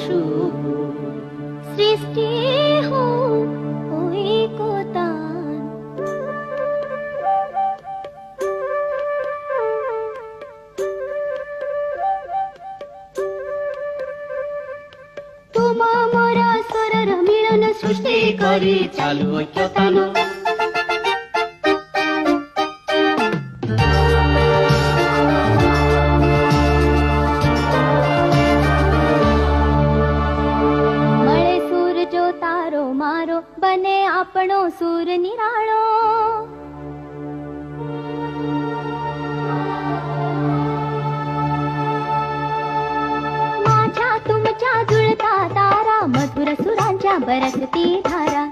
शुभ सृष्टी हो एकतान तुमा मोरा स्वरर मिलन सृष्टि करी चालू ऐक्यतान बने आपणो सूर निराळो माझ्या तुमच्या जुळता तारा मधुर सुरांच्या बरसती धारा